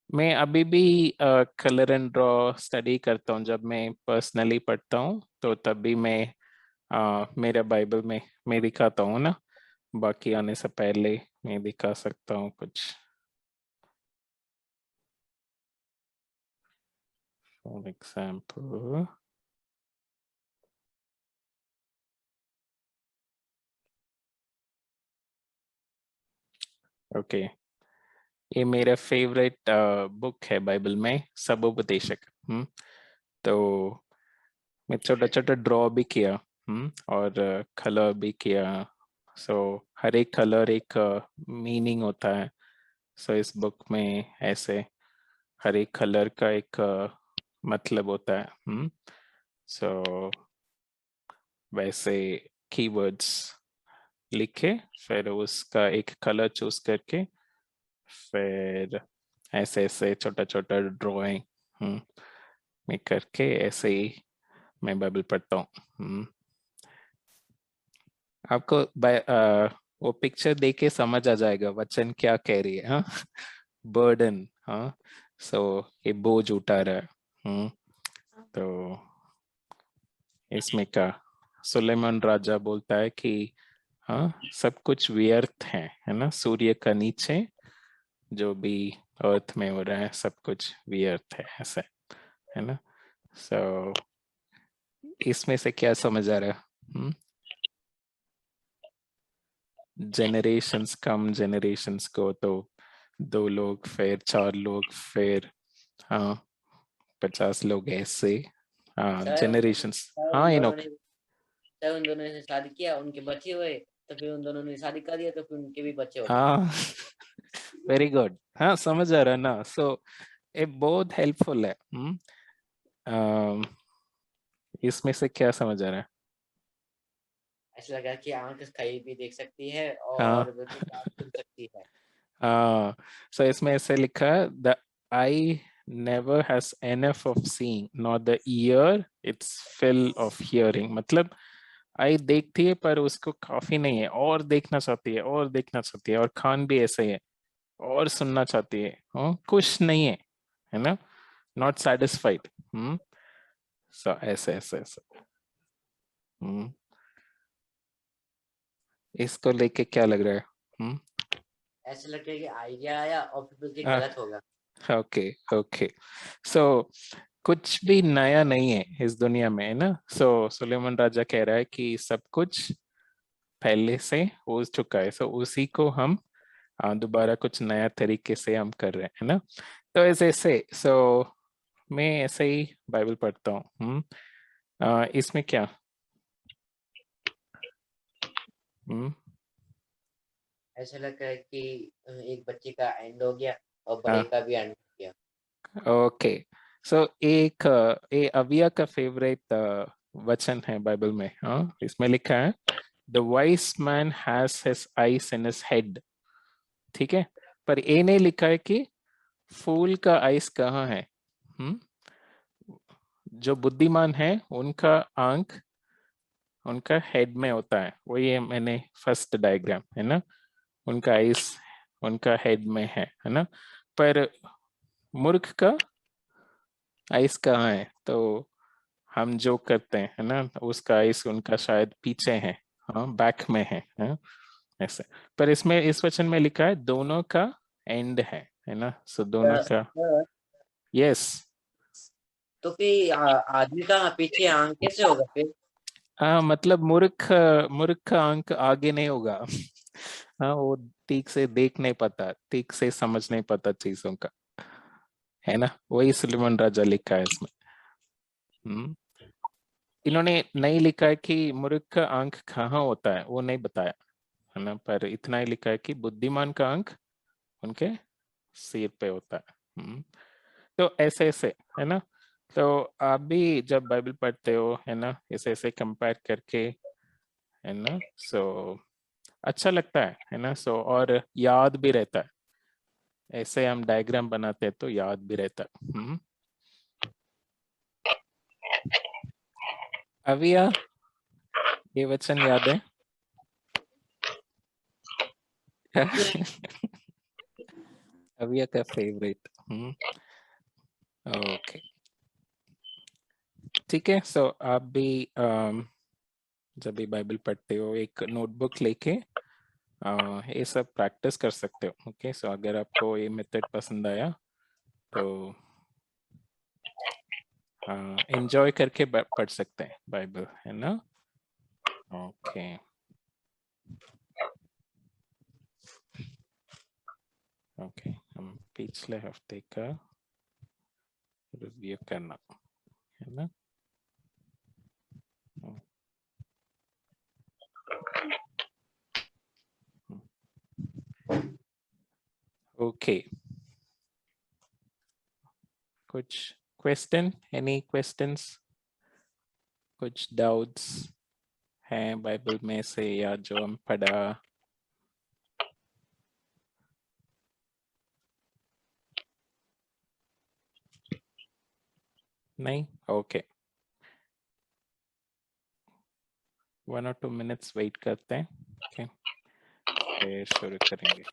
मैं अभी भी कलर एंड ड्रॉ स्टडी करता हूँ। जब मैं पर्सनली पढ़ता हूँ तो तब भी मैं मेरे बाइबल में मैं दिखाता हूँ ना। बाकी आने से पहले मैं दिखा सकता हूँ कुछ। फॉर एग्जाम्पल, ओके, ये मेरा फेवरेट बुक है बाइबल में, सबोपदेशक। तो मैं छोटा छोटा ड्रॉ भी किया। और कलर भी किया। सो हर एक कलर एक मीनिंग होता है। सो इस बुक में ऐसे हर एक कलर का एक मतलब होता है। सो वैसे कीवर्ड्स लिखे, फिर उसका एक कलर चूज करके, फिर ऐसे ऐसे छोटा छोटा ड्राइंग मैं करके ऐसे ही मैं बाइबल पढ़ता हूँ। आपको वो पिक्चर देख के समझ आ जाएगा वचन क्या कह रही है। हाँ, बर्डन। हाँ, सो ये बोझ उठा रहा है। तो इसमें का सुलेमान राजा बोलता है कि हाँ, सब कुछ व्यर्थ है ना, सूर्य का नीचे जो भी अर्थ में हो रहा है सब कुछ व्यर्थ है, ऐसे, है ना। सो इसमें से क्या समझ आ रहा है? जनरेशंस कम, जनरेशंस को तो 2 लोग, फिर 4 लोग, फिर हाँ 50 लोग, ऐसे। हाँ, चाहे जनरेशंस। चाहे हाँ उन दोनों इनोक। ने चाहे उन दोनों ने शादी किया, उनके बच्चे हुए, तो फिर उन दोनों ने शादी कर दिया, तो फिर उनके भी बच्चे हो गए। हाँ वेरी गुड। हाँ, समझ आ रहा है ना। सो ये बहुत हेल्पफुल है। अम, इसमें से क्या समझ आ रहा है? ऐसा लगा कि आंख कहीं भी देख सकती है हाँ और बिल्कुल बात सुन सकती है। हाँ। सो इसमें ऐसे लिखा है, the eye never has enough of seeing, not the ear its fill of hearing. मतलब आई देखती है पर उसको काफी नहीं है, और देखना चाहती है, और देखना चाहती है। और खान भी ऐसे ही है, और सुनना चाहती है, खुश नहीं है ना, नॉट सेटिस्फाइड। सो ऐसे ऐसे ऐसे। हम्म इसको लेके क्या लग रहा है? ऐसा लगता है कि आइडिया आया और फिर बिल्कुल गलत हम्म होगा। Okay okay. सो कुछ भी नया नहीं है इस दुनिया में, है ना। सो सुलेमान राजा कह रहा है कि सब कुछ पहले से हो चुका है, सो उसी को हम दोबारा कुछ नया तरीके से हम कर रहे हैं, है ना। तो ऐसे ऐसे मैं ऐसे ही बाइबल पढ़ता हूँ। इसमें क्या? हम्म ऐसा लगता है कि एक बच्चे का एंड हो गया और बड़े हाँ का भी एंड हो गया। ओके। सो एक ये अविया का फेवरेट वचन है बाइबल में। हाँ, इसमें लिखा है, the vice man has his eyes in his head. ठीक है, पर ये नहीं लिखा है कि फूल का आइस कहाँ है। हम्म जो बुद्धिमान है उनका आंख उनका हेड में होता है, वही है मैंने फर्स्ट डायग्राम, है ना। उनका आइस उनका हेड में है ना। पर मूर्ख का आइस कहाँ है? तो हम जो करते हैं, है ना, उसका आइस उनका शायद पीछे है, हाँ बैक में है ऐसे। पर इसमें इस वचन में लिखा है दोनों का एंड है ना। सो दोनों का। तो यस। तो फिर आदमी का पीछे आंख कैसे होगा फिर? हाँ, मतलब मूर्ख मूर्ख का अंक आगे नहीं होगा। हाँ, वो ठीक से देख नहीं पाता, ठीक से समझ नहीं पाता चीजों का, है ना। वही सुलेमान राजा लिखा है इसमें। हम्म इन्होंने नहीं लिखा है कि मूर्ख का अंक कहाँ होता है, वो नहीं बताया, है ना। पर इतना ही लिखा है कि बुद्धिमान का अंक उनके सिर पे होता है। तो ऐसे ऐसे, है ना। तो आप भी जब बाइबल पढ़ते हो, है ना, ऐसे ऐसे कंपेयर करके, है ना। सो अच्छा लगता है ना। सो और याद भी रहता है, ऐसे हम डायग्राम बनाते हैं तो याद भी रहता है। अविया, ये वचन याद है? अविया का फेवरेट। ओके, ठीक है। सो आप भी जब भी बाइबल पढ़ते हो एक नोटबुक लेके ये सब प्रैक्टिस कर सकते हो। ओके, सो अगर आपको ये मेथड पसंद आया तो एंजॉय करके पढ़ सकते हैं बाइबल, है ना। ओके, ओके, हम पिछले हफ्ते का रिव्यू करना, है ना। ओके, कुछ क्वेश्चन, एनी क्वेश्चंस, कुछ डाउट्स हैं बाइबल में से या जो हम पढ़ा। नहीं, ओके, 1 or 2 minutes वेट करते हैं। ओके, फिर शुरू करेंगे।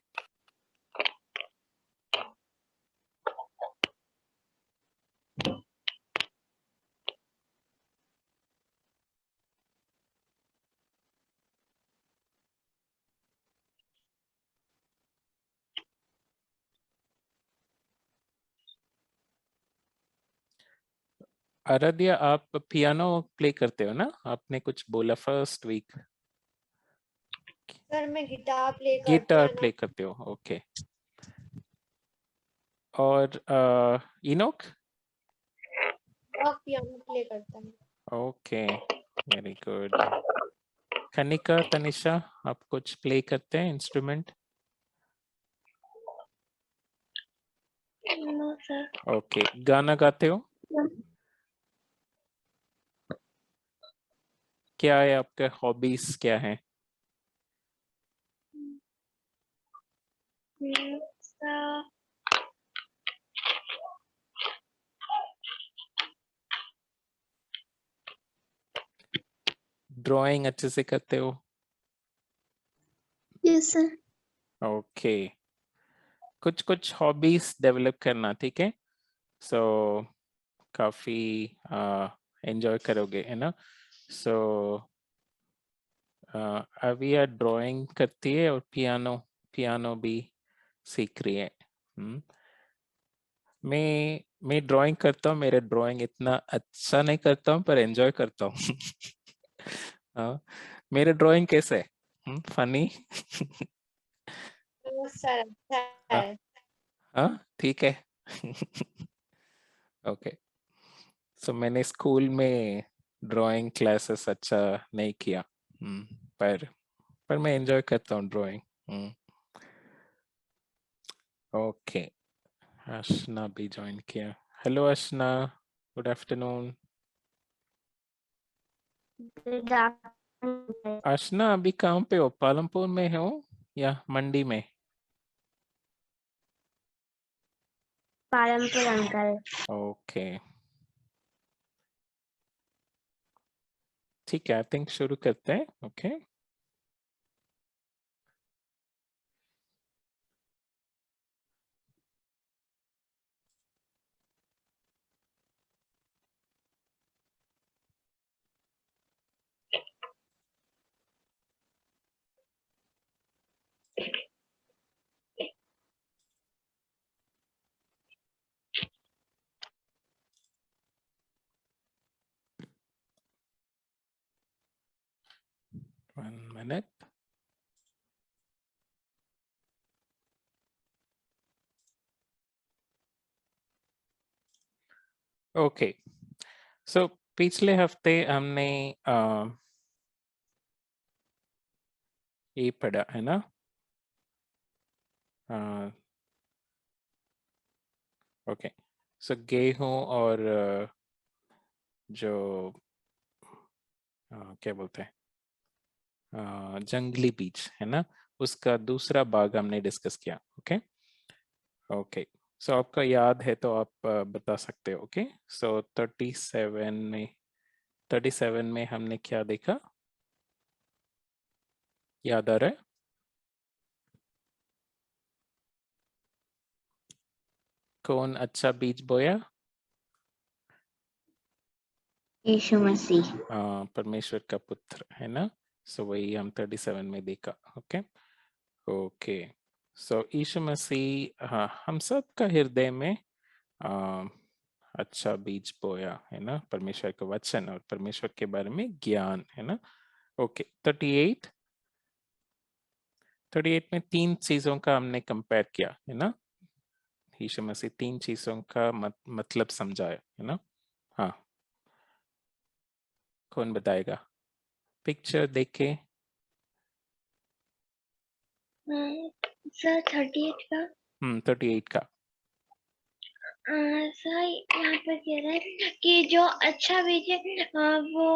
आराध्या, आप पियानो प्ले करते हो ना, आपने कुछ बोला फर्स्ट वीक। सर मैं गिटार प्ले करती गिटार हूँ प्ले करते हो, ओके। और इनोक? और पियानो प्ले करता हूँ। Okay, very good. Kanika, Tanisha, आप कुछ प्ले करते हैं इंस्ट्रूमेंट? No sir. ओके, गाना गाते हो? क्या है आपके हॉबीज, क्या है? ड्राइंग अच्छे से करते हो? Yes sir. ओके, कुछ कुछ हॉबीज डेवलप करना, ठीक है। सो काफी एंजॉय करोगे, है ना। सो अविया ड्राइंग करती है और पियानो पियानो भी सीख रही है। मैं ड्राइंग करता हूँ, मेरे ड्राइंग इतना अच्छा नहीं करता हूँ पर एंजॉय करता हूँ। हाँ, मेरे ड्राइंग कैसे है, फनी? सर अच्छा है। हाँ, ठीक है। ओके, सो मैंने स्कूल में ड्राइंग क्लासेस अच्छा नहीं किया, पर मैं एंजॉय करता हूँ ड्राइंग। ओके, अशना भी ज्वाइन किया। Hello Ashna, good afternoon. Ashna, अभी कहाँ पे हो, पालमपुर में हो या मंडी में? पालमपुर अंकल। ओके, ठीक है, आई थिंक शुरू करते हैं। Okay, one minute. ओके, सो पिछले हफ्ते हमने ये पढ़ा है ना, ओके। सो गेहूं और जो क्या बोलते हैं, जंगली बीज, है ना, उसका दूसरा भाग हमने डिस्कस किया। ओके, ओके, सो आपका याद है तो आप बता सकते हो। ओके, सो 37 में हमने क्या देखा, याद आ रहा है? कौन अच्छा बीज बोया? यीशु मसीह। परमेश्वर का पुत्र, है ना? सो वही हम 37 में देखा। ओके ओके, सो यीशु मसीह, हाँ, हम सब का हृदय में अच्छा बीज बोया, है ना? परमेश्वर का वचन और परमेश्वर के बारे में ज्ञान, है ना? ओके, 38 में 3 चीजों का हमने कंपेयर किया, है ना? यीशु मसीह 3 चीजों का मतलब समझाया, है ना? हाँ, कौन बताएगा? पिक्चर देख के। सर 38 का 38 का। सर यहाँ पर कह रहा है कि जो अच्छा बीज है वो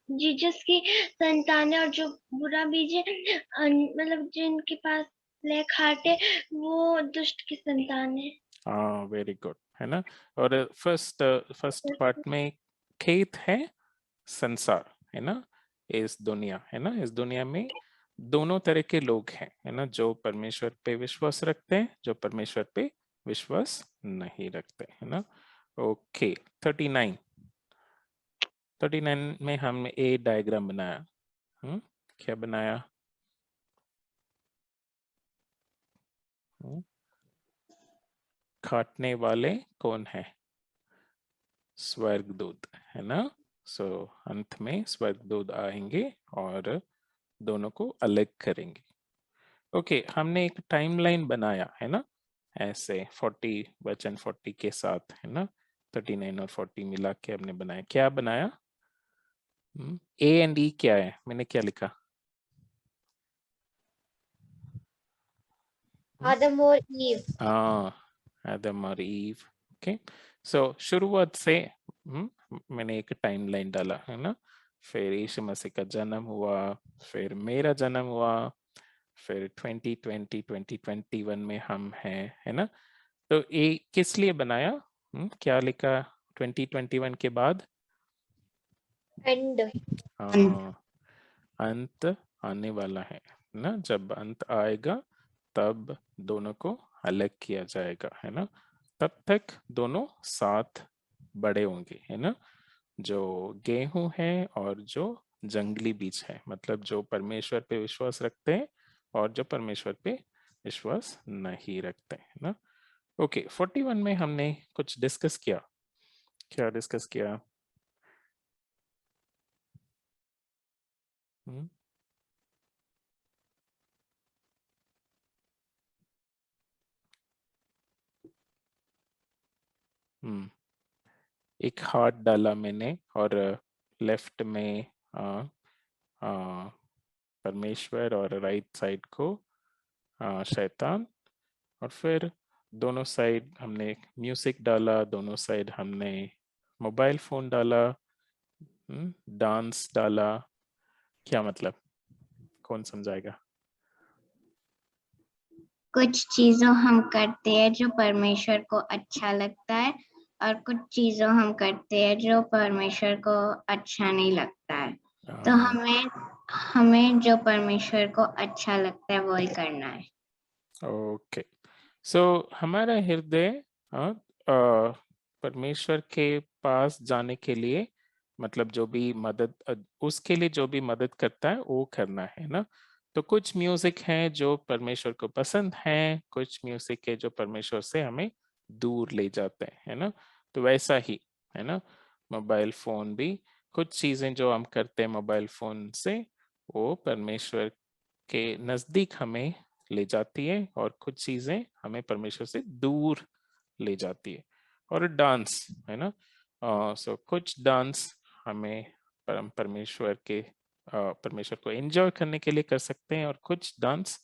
जीसस की संतान है, और जो बुरा बीज है मतलब जिनके पास ब्लैक हार्ट है वो दुष्ट की संतान है। हाँ, वेरी गुड, है ना? और फर्स्ट पार्ट में खेत है संसार, है ना? इस दुनिया, है ना? इस दुनिया में दोनों तरह के लोग हैं, है ना? जो परमेश्वर पे विश्वास रखते हैं, जो परमेश्वर पे विश्वास नहीं रखते, है ना? ओके, 39 में हमने ए डायग्राम बनाया। क्या बनाया? काटने वाले कौन है? स्वर्गदूत, है ना? सो अंत में स्वर्गदूत आएंगे और दोनों को अलग करेंगे। ओके, हमने एक टाइमलाइन बनाया, है ना? ऐसे 40 वचन 40 के साथ, है ना? 39 और 40 मिला के हमने बनाया। क्या बनाया? ए एंड ई क्या है? मैंने क्या लिखा? आदम और ईव। आदम और ईव। ओके, सो शुरुआत से मैंने एक टाइमलाइन डाला, है ना? फिर यीशु मसीह का जन्म हुआ, फिर मेरा जन्म हुआ, फिर 2020 2021 में हम हैं, है ना? तो ये किस लिए बनाया? क्या लिखा 2021 के बाद? एंड अंत आने वाला है ना? जब अंत आएगा तब दोनों को अलग किया जाएगा, है ना? तब तक दोनों साथ बड़े होंगे, है ना? जो गेहूं है और जो जंगली बीज है, मतलब जो परमेश्वर पे विश्वास रखते हैं और जो परमेश्वर पे विश्वास नहीं रखते, है ना? ओके, 41 में हमने कुछ डिस्कस किया। क्या डिस्कस किया? हम्म हम्म एक हाथ डाला मैंने और लेफ्ट में परमेश्वर और राइट साइड को शैतान, और फिर दोनों साइड हमने म्यूजिक डाला, दोनों साइड हमने मोबाइल फोन डाला, डांस डाला। क्या मतलब? कौन समझाएगा? कुछ चीजों हम करते हैं जो परमेश्वर को अच्छा लगता है, और कुछ चीजों हम करते हैं जो परमेश्वर को अच्छा नहीं लगता है। तो हमें जो परमेश्वर को अच्छा लगता है वही करना है। ओके, सो हमारा हृदय परमेश्वर के पास जाने के लिए, मतलब जो भी मदद उसके लिए जो भी मदद करता है वो करना है ना? तो कुछ म्यूजिक हैं जो परमेश्वर को पसंद हैं, कुछ म्यूजिक है जो परमेश्वर से हमें दूर ले जाते हैं, है ना? तो वैसा ही, है ना? मोबाइल फोन भी, कुछ चीजें जो हम करते हैं मोबाइल फोन से वो परमेश्वर के नजदीक हमें ले जाती है, और कुछ चीजें हमें परमेश्वर से दूर ले जाती है। और डांस, है ना? सो कुछ डांस हमें परमेश्वर को एंजॉय करने के लिए कर सकते हैं, और कुछ डांस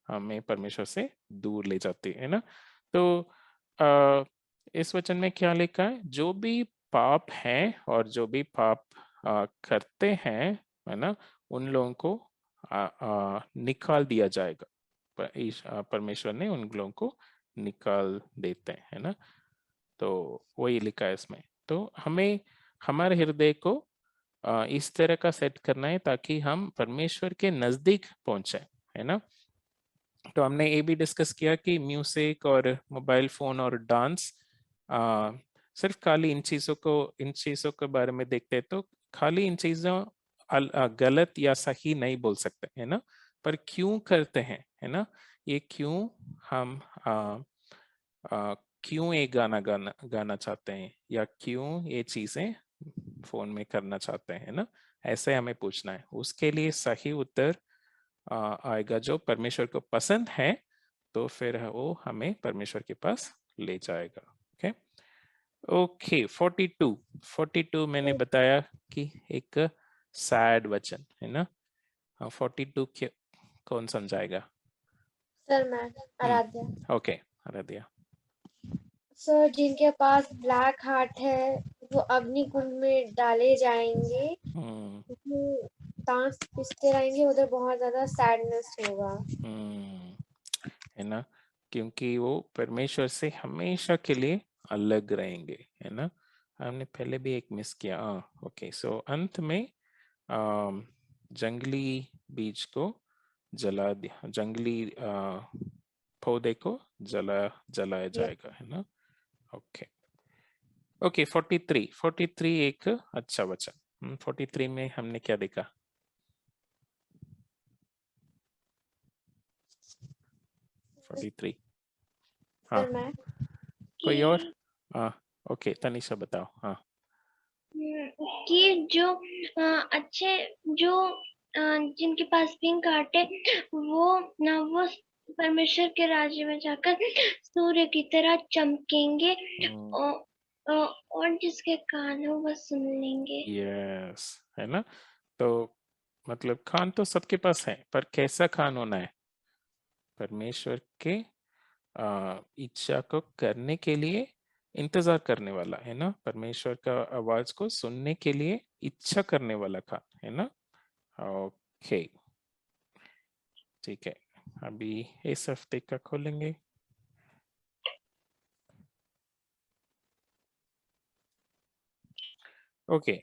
हमें परमेश्वर से दूर ले जाती है ना? तो इस वचन में क्या लिखा है? जो भी पाप है और जो भी पाप करते हैं, है ना, उन लोगों को निकाल दिया जाएगा। परमेश्वर ने उन लोगों को निकाल देते हैं, है ना? तो वही लिखा है इसमें। तो हमें हमारे हृदय को इस तरह का सेट करना है ताकि हम परमेश्वर के नजदीक पहुंचे, है ना? तो हमने ये भी डिस्कस किया कि म्यूजिक और मोबाइल फोन और डांस सिर्फ खाली इन चीज़ों के बारे में देखते हैं तो खाली इन चीज़ों गलत या सही नहीं बोल सकते है ना, पर क्यों करते हैं है ना, ये क्यों हम क्यों ये गाना चाहते हैं या क्यों ये चीज़ें फोन में करना चाहते हैं ना, ऐसे हमें पूछना है। उसके लिए सही उत्तर आएगा जो परमेश्वर को पसंद है, तो फिर वो हमें परमेश्वर के पास ले जाएगा। ओके ओके 42 मैंने बताया कि एक सैड वचन है ना। 42 कौन समझाएगा? सर मैं आराध्या। ओके आराध्या। सर जिनके पास ब्लैक हार्ट है वो अग्नि कुंड में डाले जाएंगे, दांत पिसते रहेंगे, उधर बहुत ज्यादा सैडनेस होगा। है ना, क्योंकि वो परमेश्वर से हमेशा के लिए अलग रहेंगे है ना। हमने पहले भी एक मिस किया। ओके सो अंत में जंगली बीज को जला दिया, जंगली पौधे को जलाया जाएगा है ना। ओके ओके 43 एक अच्छा वचन। 43 में हमने क्या देखा? 43 हाँ सर मैं कोई और? ओके तनिषा बताओ। हाँ कि जो अच्छे जो जिनके पास पिंक हार्ट है वो परमेश्वर के राज्य में जाकर सूर्य की तरह चमकेंगे और जिसके कान हो वह सुन लेंगे। यस है ना, तो मतलब खान तो सबके पास है, पर कैसा खान होना है? परमेश्वर के इच्छा को करने के लिए इंतजार करने वाला है ना, परमेश्वर का आवाज को सुनने के लिए इच्छा करने वाला खान है ना। ओके ठीक है, अभी इस हफ्ते का खोलेंगे। Okay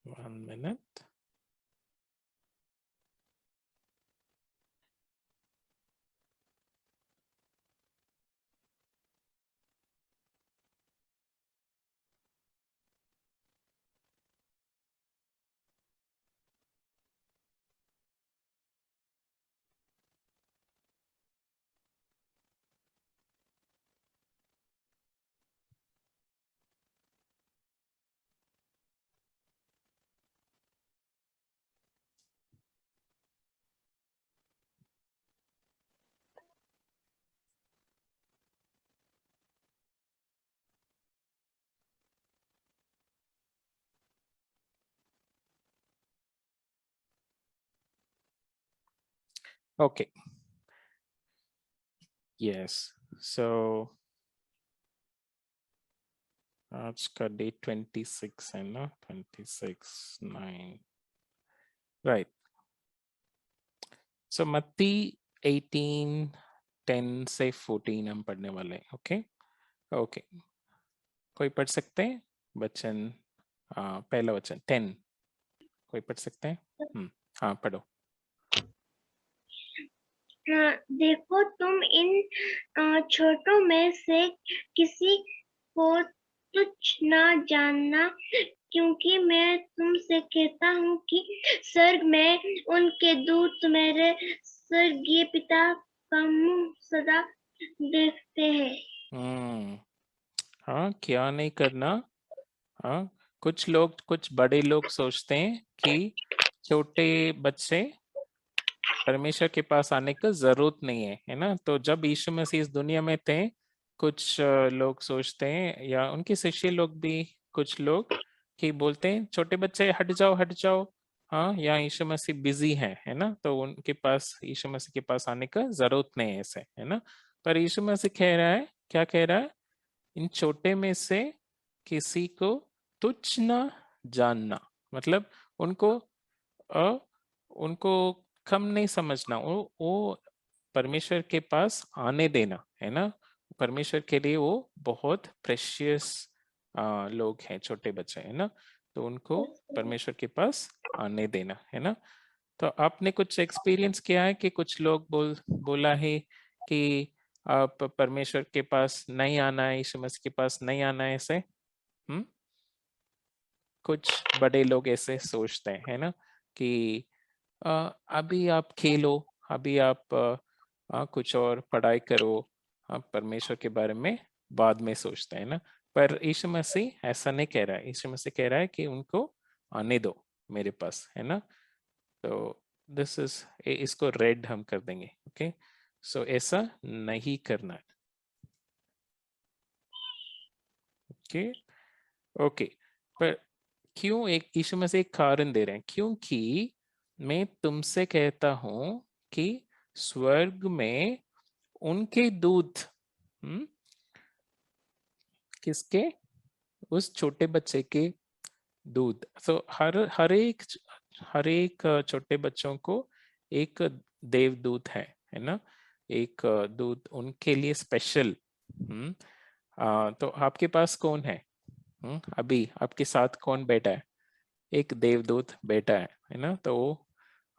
one minute. Okay yes so आज का डेट 26 है ना, 26/9 राइट। सो मत्ती 18:10 से 14 हम पढ़ने वाले हैं। ओके ओके कोई पढ़ सकते हैं वचन? पहला वचन 10 कोई पढ़ सकते हैं? हाँ पढ़ो। देखो तुम इन छोटों में से किसी को तुच्छ ना जानना, क्योंकि मैं तुमसे कहता हूँ कि स्वर्ग में उनके दूत मेरे स्वर्गीय पिता का मुंह सदा देखते हैं। हाँ क्या नहीं करना। हाँ कुछ बड़े लोग सोचते हैं कि छोटे बच्चे परमेश्वर के पास आने का जरूरत नहीं है ना। तो जब यीशु मसीह इस दुनिया में थे, कुछ लोग सोचते हैं या उनके शिष्य लोग भी कुछ लोग कि बोलते हैं छोटे बच्चे हट जाओ। हाँ या यीशु मसीह बिजी है ना, तो उनके पास यीशु मसीह के पास आने का जरूरत नहीं है ऐसे है ना। पर यीशु मसीह कह रहा है, क्या कह रहा है? इन छोटे में से किसी को तुच्छ न जानना, मतलब उनको उनको कम नहीं समझना, वो परमेश्वर के पास आने देना, है ना। परमेश्वर के लिए वो बहुत प्रेशियस लोग हैं, छोटे बच्चे, है ना। तो उनको परमेश्वर के पास आने देना, है ना। तो आपने कुछ एक्सपीरियंस किया है कि कुछ लोग बोला है कि आप परमेश्वर के पास नहीं आना है, यीशु मसीह के पास नहीं आना है, ऐसे कुछ बड़े लोग ऐसे सोचते हैं, है ना, कि अभी आप खेलो, अभी आप कुछ और पढ़ाई करो, आप परमेश्वर के बारे में बाद में सोचते हैं ना। पर यीशु मसीह ऐसा नहीं कह रहा है, यीशु मसीह कह रहा है कि उनको आने दो मेरे पास, है ना। तो दिस इज, इसको रेड हम कर देंगे, ओके। सो ऐसा नहीं करना है, ओके ओके। पर क्यों, एक यीशु मसीह एक कारण दे रहे हैं, क्योंकि मैं तुमसे कहता हूं कि स्वर्ग में उनके दूत, किसके, उस छोटे बच्चे के दूध। सो हर एक छोटे बच्चों को एक देवदूत है ना, एक दूत उनके लिए स्पेशल। तो आपके पास कौन है, अभी आपके साथ कौन बैठा है, एक देवदूत बैठा है ना। तो वो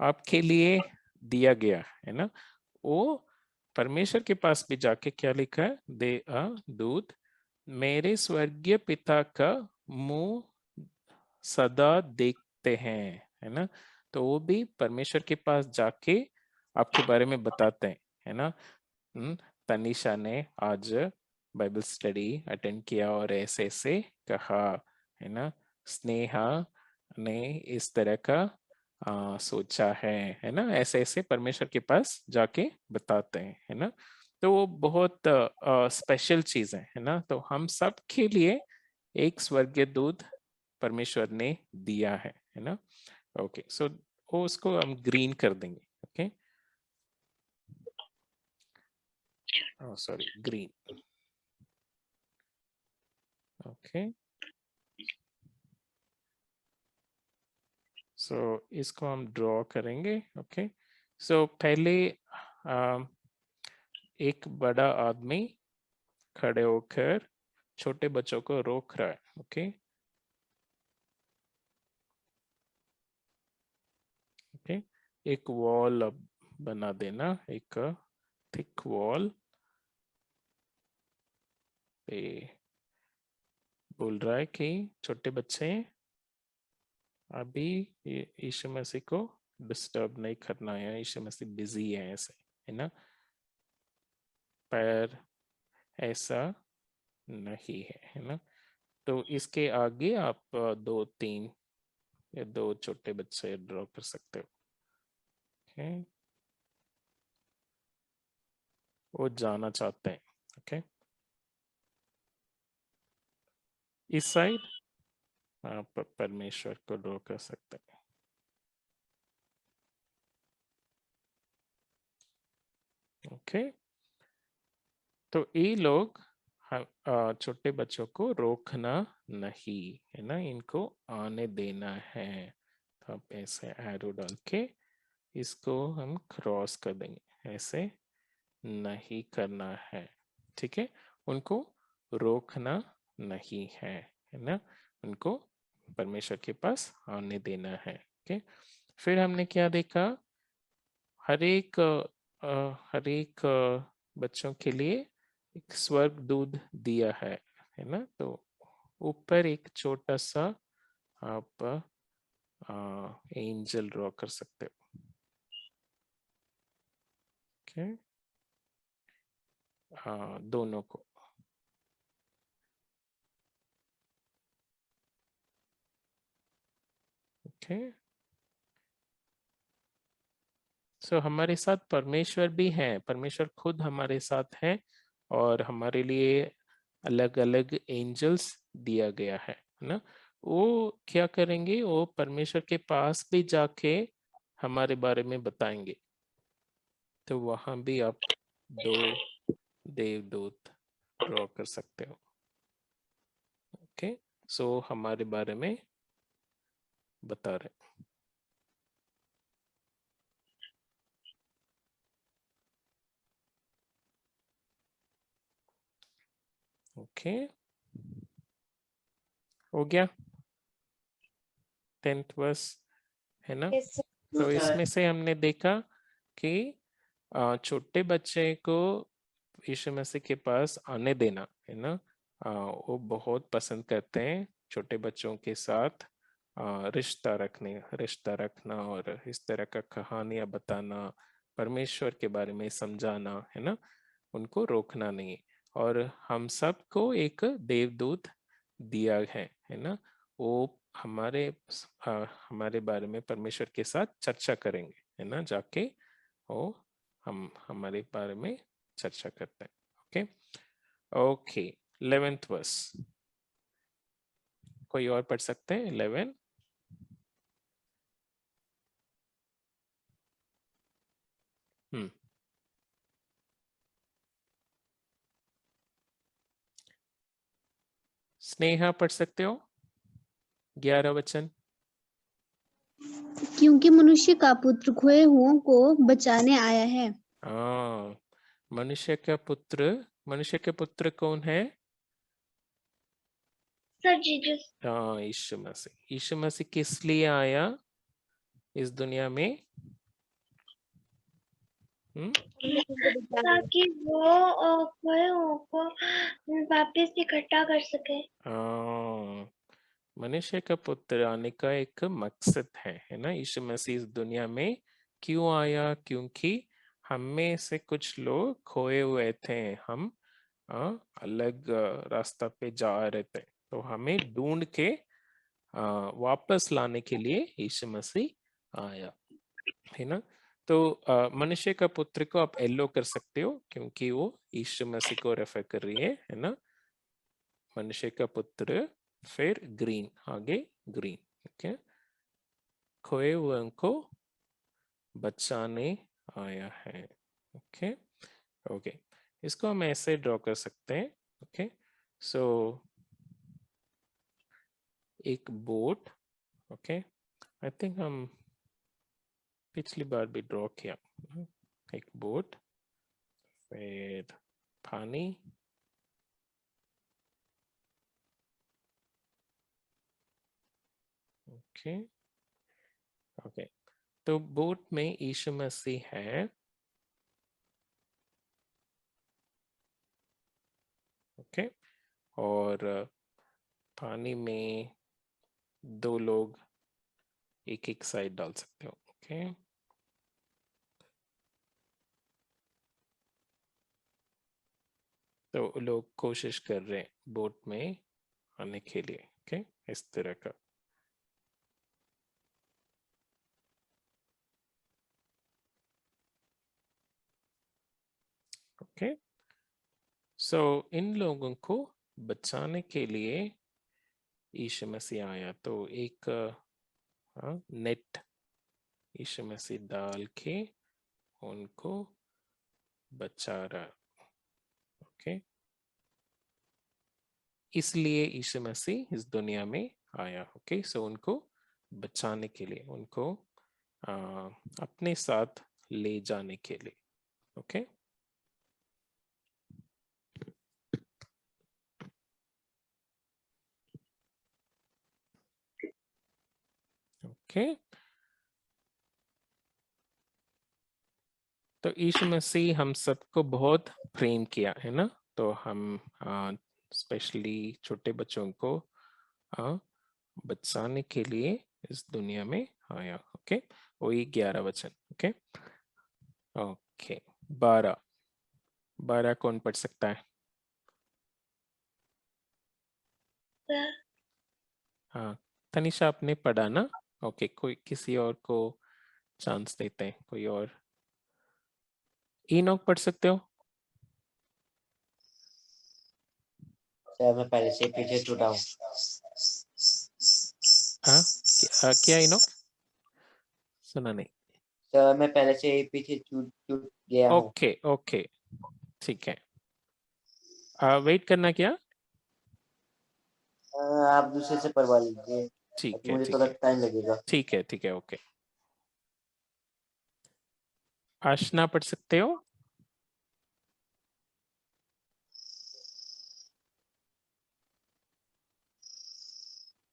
आपके लिए दिया गया है ना। वो परमेश्वर के पास भी जाके क्या लिखा है, दे अ दूत मेरे स्वर्गीय पिता का मुंह सदा देखते हैं, है ना। तो वो भी परमेश्वर के पास जाके आपके बारे में बताते हैं, है ना। तनीषा ने आज बाइबल स्टडी अटेंड किया और ऐसे ऐसे कहा, है ना। स्नेहा ने इस तरह का सोचा है ना। ऐसे ऐसे परमेश्वर के पास जाके बताते हैं, है ना। तो वो बहुत स्पेशल चीज है ना। तो हम सब के लिए एक स्वर्गीय दूत परमेश्वर ने दिया है ना। ओके, सो वो उसको हम ग्रीन कर देंगे, ओके, सॉरी ग्रीन, ओके। सो इसको हम ड्रॉ करेंगे, ओके। सो पहले एक बड़ा आदमी खड़े होकर छोटे बच्चों को रोक रहा है, ओके ओके। एक वॉल अब बना देना, एक थिक वॉल पे बोल रहा है कि छोटे बच्चे अभी यीशु मसीह को डिस्टर्ब नहीं करना है, यीशु मसीह बिजी है, ऐसे, है ना। पर ऐसा नहीं है ना। तो इसके आगे आप दो तीन या दो छोटे बच्चे ड्रॉ कर सकते हो, ओके। वो जाना चाहते हैं, ओके। इस साइड आप परमेश्वर को ड्रॉ कर सकते हैं, ओके। तो ये लोग छोटे बच्चों को रोकना नहीं, है ना, इनको आने देना है। तो आप ऐसे एरो डाल के इसको हम क्रॉस कर देंगे, ऐसे नहीं करना है, ठीक है। उनको रोकना नहीं है ना, उनको परमेश्वर के पास आने देना है, ओके। फिर हमने क्या देखा, हर एक बच्चों के लिए एक स्वर्ग दूध दिया है ना। तो ऊपर एक छोटा सा आप एंजल ड्रॉ कर सकते हो, ओके। दोनों को, ओके। सो हमारे साथ परमेश्वर भी हैं, परमेश्वर खुद हमारे साथ है और हमारे लिए अलग अलग एंजल्स दिया गया है ना। वो क्या करेंगे, वो परमेश्वर के पास भी जाके हमारे बारे में बताएंगे। तो वहां भी आप दो देवदूत ड्रॉ कर सकते हो, ओके। सो हमारे बारे में बता रहे। ओके, हो गया 10th वर्स, है ना? Yes, sir. तो इसमें से हमने देखा कि छोटे बच्चे को यीशु मसीह के पास आने देना, है ना? वो बहुत पसंद करते हैं छोटे बच्चों के साथ रिश्ता रखना और इस तरह का कहानियां बताना, परमेश्वर के बारे में समझाना, है ना? उनको रोकना नहीं। और हम सबको एक देवदूत दिया है ना? वो हमारे बारे में परमेश्वर के साथ चर्चा करेंगे, है ना? जाके वो हमारे बारे में चर्चा करते हैं। ओके 11th वर्स, कोई और पढ़ सकते हैं? 11। स्नेहा पढ़ सकते हो 11 वचन? क्योंकि मनुष्य का पुत्र खोए हुओं को बचाने आया है। हाँ, मनुष्य के पुत्र कौन है? Sir Jesus. हाँ, यीशु मसीह। यीशु मसीह किस लिए आया इस दुनिया में? ताकि वो खोए हुओं को वापस इकट्ठा कर सके। हाँ, मनुष्य का पुत्र आने का एक मकसद है ना? यीशु मसीह इस दुनिया में क्यों आया? क्योंकि हम में से कुछ लोग खोए हुए थे, हम अलग रास्ता पे जा रहे थे, तो हमें ढूंढ के वापस लाने के लिए यीशु मसीह आया, है ना? तो मनुष्य का पुत्र को आप येलो कर सकते हो क्योंकि वो यीशु मसीह को रेफर कर रही है ना? मनुष्य का पुत्र, फिर ग्रीन, आगे ग्रीन। ओके, खोए हुए को बचाने आया है। ओके ओके, इसको हम ऐसे ड्रॉ कर सकते हैं। ओके, सो एक बोट। ओके, आई थिंक हम पिछली बार भी ड्रॉ किया। एक बोट, फिर पानी, ओके ओके, तो बोट में यीशु मसीह है। ओके, और पानी में दो लोग एक एक साइड डाल सकते हो। ओके, तो लोग कोशिश कर रहे हैं बोट में आने के लिए। ओके, इस तरह का। ओके, सो इन लोगों को बचाने के लिए यीशु मसीह आया। तो एक नेट यीशु मसीह डाल के उनको बचा रहा। ओके, इसलिए यीशु मसीह इस दुनिया में आया। ओके, सो उनको बचाने के लिए, उनको अपने साथ ले जाने के लिए। ओके, ओके, तो यीशु मसीह हम सबको बहुत प्रेम किया, है ना? तो हम स्पेशली छोटे बच्चों को बचाने के लिए इस दुनिया में आया। ओके, वही 11 वचन। ओके ओके, 12 कौन पढ़ सकता है? हाँ, तनिषा आपने पढ़ा ना? ओके, कोई किसी और को चांस देते हैं, कोई और। इनोक पढ़ सकते हो? सर मैं पहले से पीछे छूटा हूँ। हाँ, क्या इनोक? सुना नहीं। सर मैं पहले से ही पीछे छूट गया हूँ। ओके ओके, ठीक है। वेट करना क्या? आप दूसरे से पढ़वा लीजिए, ठीक है मुझे ठीक थोड़ा है टाइम लगेगा। ठीक है ठीक है ओके। आशना पढ़ सकते हो?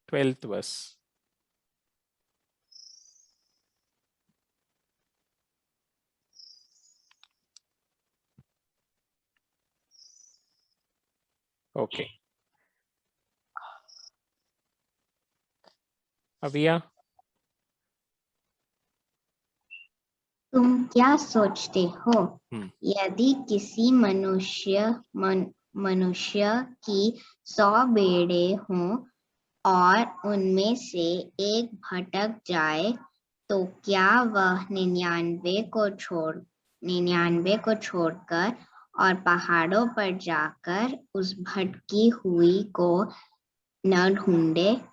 ट्वेल्थ बस। ओके अविया? तुम क्या सोचते हो हम्म यदि किसी मनुष्य की 100 बेड़े हों और उनमें से एक भटक जाए तो क्या वह 99 को छोड़कर और पहाड़ों पर जाकर उस भटकी हुई को न ढूंढेगा?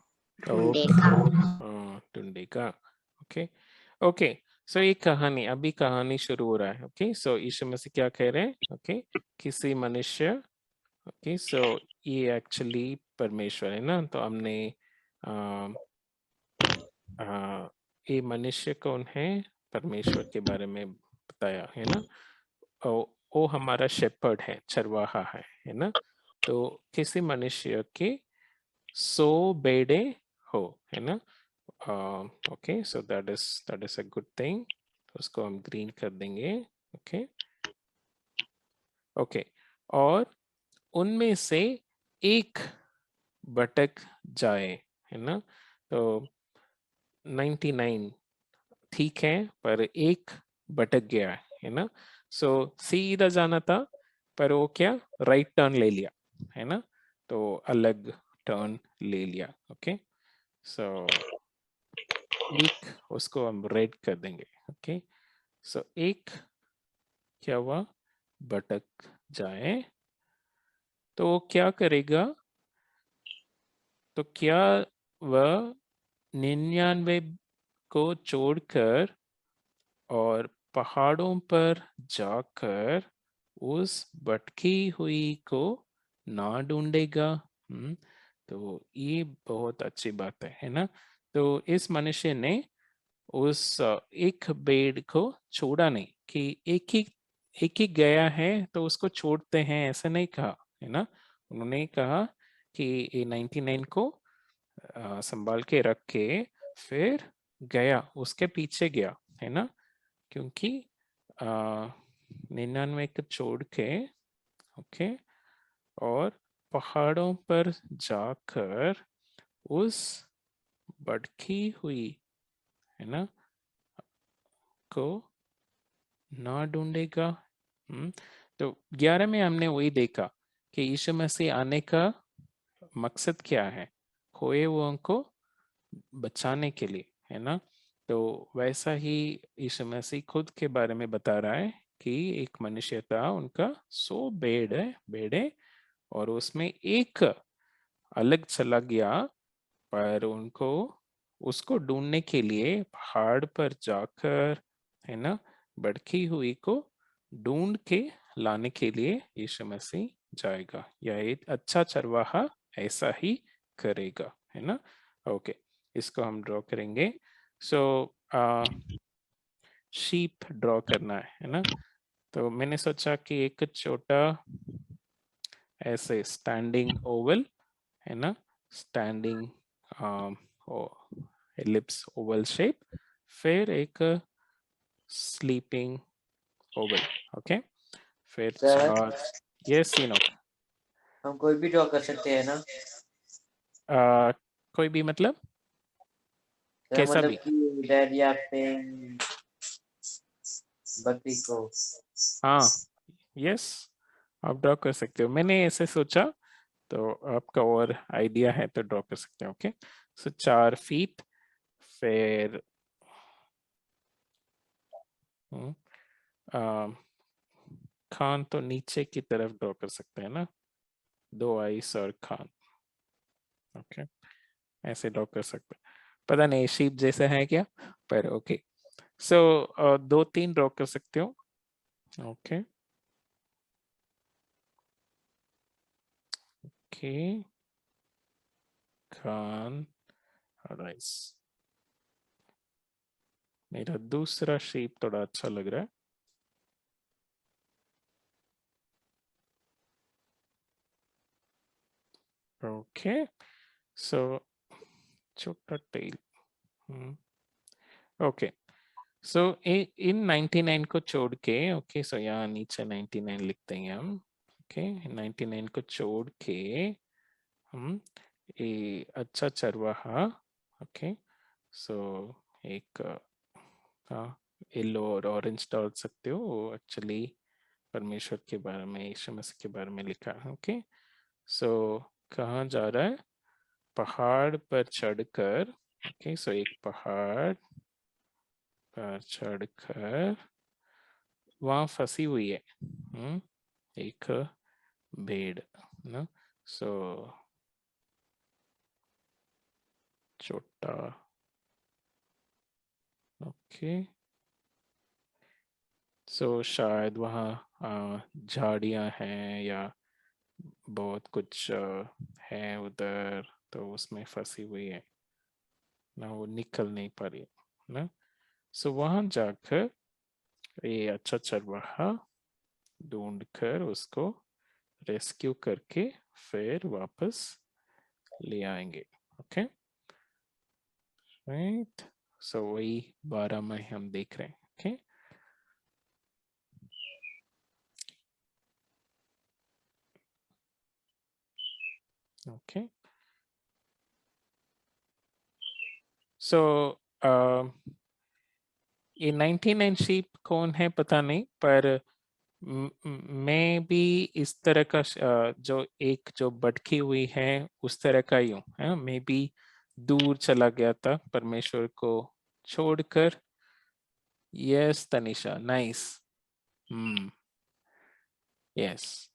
ढूंढेगा। ओके ओके सो ये कहानी, अभी कहानी शुरू हो रहा है। ओके सो यीशु मसीह क्या कह रहे हैं? ओके किसी मनुष्य, ओके सो ये एक्चुअली परमेश्वर है ना, तो हमने ये मनुष्य कौन है? परमेश्वर के बारे में बताया है ना। वो हमारा शेपर्ड है, चरवाहा है ना। तो किसी मनुष्य के 100 बेड़े हो, है ना। Okay so that is a good thing. उसको हम ग्रीन कर देंगे। ओके ओके और उनमें से एक भटक जाए, है ना। तो 99 ठीक है, पर एक भटक गया है ना। सो सीधा जाना था, पर वो क्या राइट टर्न ले लिया, है ना। तो अलग टर्न ले लिया। ओके सो एक उसको हम रेड कर देंगे। ओके सो एक क्या हुआ? भटक जाए तो वो क्या करेगा? तो क्या वह 99 को छोड़कर और पहाड़ों पर जाकर उस भटकी हुई को ना ढूंढेगा? तो ये बहुत अच्छी बात है ना। तो इस मनुष्य ने उस एक भेड़ को छोड़ा नहीं, कि एक ही गया है तो उसको छोड़ते हैं, ऐसा नहीं कहा, है ना। उन्होंने कहा कि ये 99 को संभाल के रख के फिर गया, उसके पीछे गया, है ना। क्योंकि 99 को छोड़ के, ओके, और पहाड़ों पर जाकर उस भटकी हुई, है ना, को ना ढूंढेगा। तो 11 में हमने वही देखा कि यीशु मसीह आने का मकसद क्या है? खोए हुओं को बचाने के लिए, है ना। तो वैसा ही यीशु मसीह खुद के बारे में बता रहा है कि एक मनुष्य था, उनका 100 बेड़े और उसमें एक अलग चला गया, पर उनको उसको ढूंढने के लिए पहाड़ पर जाकर, है ना, भटकी हुई को ढूंढ के लाने के लिए यीशु मसीह जाएगा, या एक अच्छा चरवाहा ऐसा ही करेगा, है ना। ओके इसको हम ड्रॉ करेंगे। सो शीप ड्रॉ करना है ना। तो मैंने सोचा कि एक छोटा ऐसे स्टैंडिंग ओवल, है ना, स्टैंडिंग एलिप्स ओवल शेप, फिर एक स्लीपिंग ओवल। ओके फिर सर 4, यस इनोक। हम कोई भी ड्रॉ कर सकते हैं ना? कोई भी मतलब सर कैसा मतलब भी? कि रेड या पिंक बकरी को। हाँ यस आप ड्रॉ कर सकते हो, मैंने ऐसे सोचा, तो आपका और आइडिया है तो ड्रॉ कर सकते हो। ओके सो 4 फीट, फिर खान तो नीचे की तरफ ड्रॉ कर सकते हैं ना, 2 आइस और खान। ओके ऐसे ड्रॉ कर सकते हैं, पता नहीं शीप जैसा है क्या, पर ओके सो 2-3 ड्रॉ कर सकते हो। Okay okay can arise. मेरा दूसरा शेप थोड़ा अच्छा लग रहा है. Okay, so छोटा tail. Okay, so in 99 को छोड़ के, okay, so यहाँ नीचे 99 लिखते हैं हम. Okay, 99 को छोड़ के हम ये अच्छा चरवाहा. Okay, so एक येलो और ऑरेंज डाल सकते हो. वो एक्चुअली परमेश्वर के बारे में, यीशु मसीह के बारे में लिखा है. ओके, सो कहाँ जा रहा है? पहाड़ पर चढ़कर. ओके, सो एक पहाड़ पर चढ़कर वहां फंसी हुई है एक भेड़ ना. सो छोटा. ओके, सो शायद वहाँ झाड़ियाँ हैं या बहुत कुछ है उधर, तो उसमें फंसी हुई है ना, वो निकल नहीं पा रही ना. सो वहां जाकर ये अच्छा चरवाहा ढूंढकर उसको रेस्क्यू करके फिर वापस ले आएंगे. Okay, right. सो वही 12 में हम देख रहे हैं. Okay, okay. सो ये 99 शीप कौन है पता नहीं, पर मैं भी इस तरह का जो एक जो भटकी हुई है उस तरह का ही हूँ. मैं भी दूर चला गया था परमेश्वर को छोड़कर. Yes Tanisha, nice. यस,